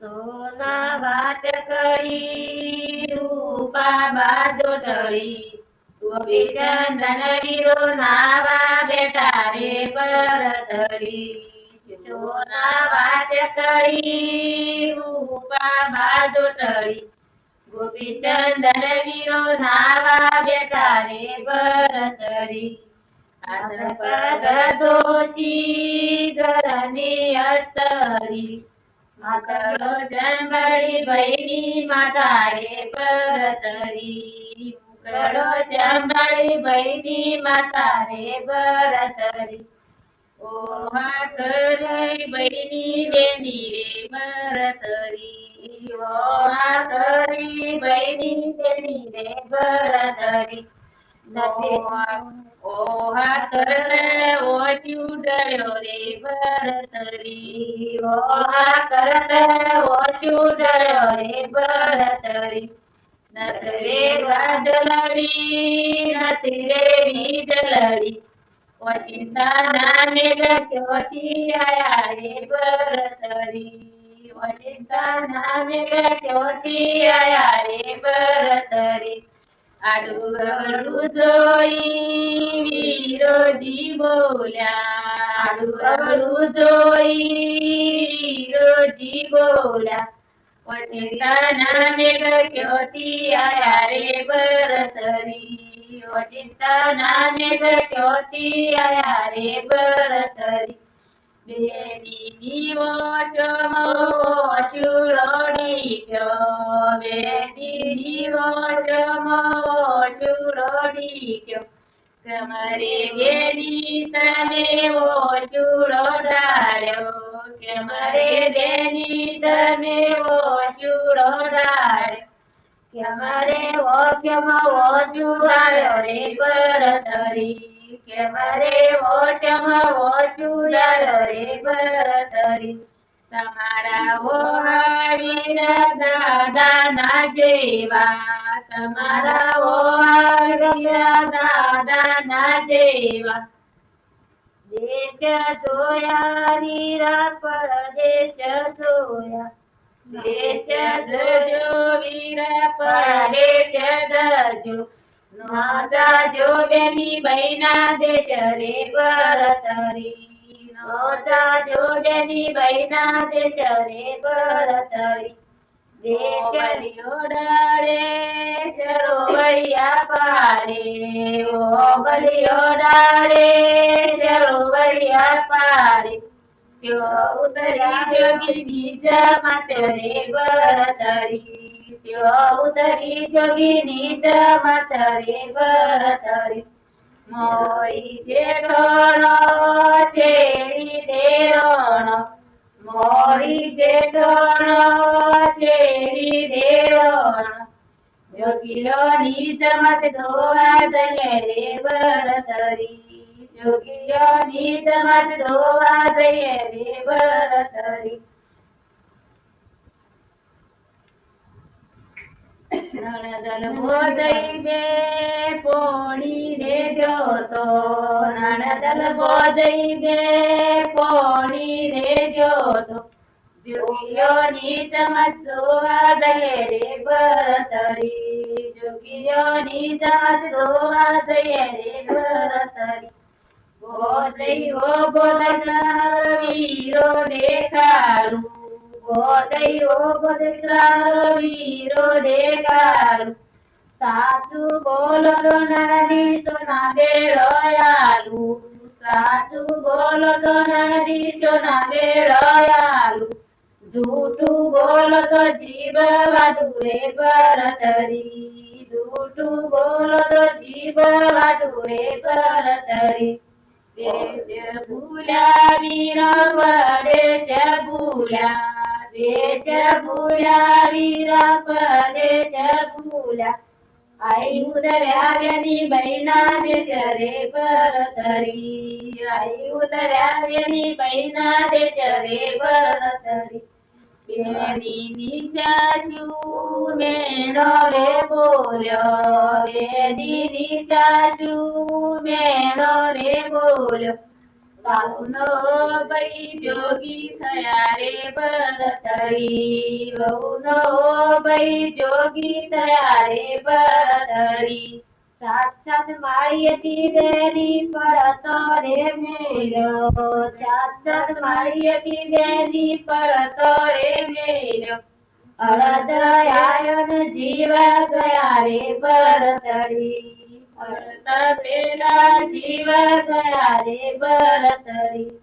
સોના વાત કરી રૂપા બાજો ઢળી ગોપી ચંદન વીરો નાવા બેઠા રે પરતરી સોના વાત કરી રૂપા બાજો ઢળી ગોપી ચંદન વીરો નાવા બેઠા રે પરતરી પગ દોષી ઘરની અસ્તરી માકડો જંબડી ભૈની માતા રે પરતરી મુકડો જંબડી ભૈની માતા રે પરતરી ઓહા કરે ભૈની દેની રે પરતરી ઓહા કરી ભૈની દેની રે પરતરી ઓહા કરે ઓ ચૂડ્યો રે ભરતરી ઓહા કરે ઓ ચૂડ્યો રે ભરતરી નથી રે વાદળડી નથી રે વીજળડી ઓચિંતા નાને ચોટી આયા રે ભરતરી ઓચિંતા નાને ચોટી આયા રે ભરતરી આડું જોઈ વિરોધી બોલ્યા આડું જોઈ વિરોધી બોલ્યા ઓચિંતા મેઘ ચોટી આયા રે બરસરી ઓચિંતા મેઘ ચોટી આયા રે બરસરી બેટી ઓચમો શુળોડી ગયો બેટી ઓચમો શુળોડી ગયો કમરે બેની તમે ઓશુળો ડાળ્યો કમરે બેની તમે ઓશુળો ડાળ્યો કમરે ઓચમો ઓશુળાયો રે પરતરી કમરે ઓચમો ઓશુળાયો રે પરતરી તમારા ઓહાડીના દાદા ના જેવા તમારા ઓહાડીના દાદા ના જેવા દેશ જોયા વીરા પરદેશ જોયા દેશ જોજો વીરા પરદેશ જોજો નાદા જો બેની બૈના દેશ રે પરતરી નોતા જોડની બૈના દેશ રે પરતરી દેશ ઓડાડે સરોવરિયા પાડે ઓ બલી ઓડાડે સરોવરિયા પાડે ત્યો ઉતરી જોગી બીજા માટે રે પરતરી ત્યો ઉતરી જોગી નીજા માટે રે પરતરી મોરી જેઠોણો ચેડી દેરોણો મોરી જેઠોણો ચેડી દેરોણો જોગીલો નીચ મત ધોવા દઈએ રે પરતરી જોગીલો નીચ મત ધોવા દઈએ રે પરતરી નણદલ બોધઈ દે પોણી રે જોતો નણદલ બોધઈ દે પોણી રે જોતો જોગીયો નીચ મત ધોવા દઈએ રે પરતરી જોગીયો નીચ મત ધોવા દઈએ રે પરતરી બોધઈ ઓ બોધઈ વીરો દેખાડું બોધઈ ઓ બોધઈ વીરો દેખાડું સાચું બોલો તો નદી સોના બેડો આલુ સાચું બોલો તો નદી સોના બેડો આલુ જૂઠું બોલો તો જીવ વાદુ રે પરતરી જૂઠું બોલો તો જીવ વાદુ રે પરતરી દેશ ભૂલ્યા વીરા પરદેશ ભૂલ્યા દેશ ભૂલ્યા વીરા પરદેશ ભૂલ્યા આઈ ઉતર્યા વેની બૈના દેશ રે પરતરી આઈ ઉતર્યા વેની બૈના દેશ રે પરતરી બેની નીચાચું મેણો રે બોલ્યો બેની નીચાચું મેણો રે બોલ્યો બાઉનો ભાઈ જોગી થયા રે બરતરી બહુનો ભાઈ જોગી થયા રે બરતરી સાક્ષાત માળી હતી દેરી પડતો રે મેરો સાક્ષાત માળી હતી દેરી પડતો રે મેરો અળદયાયન જીવ ગયા રે બરતરી અળદ પેલા જીવ ગયા રે બરતરી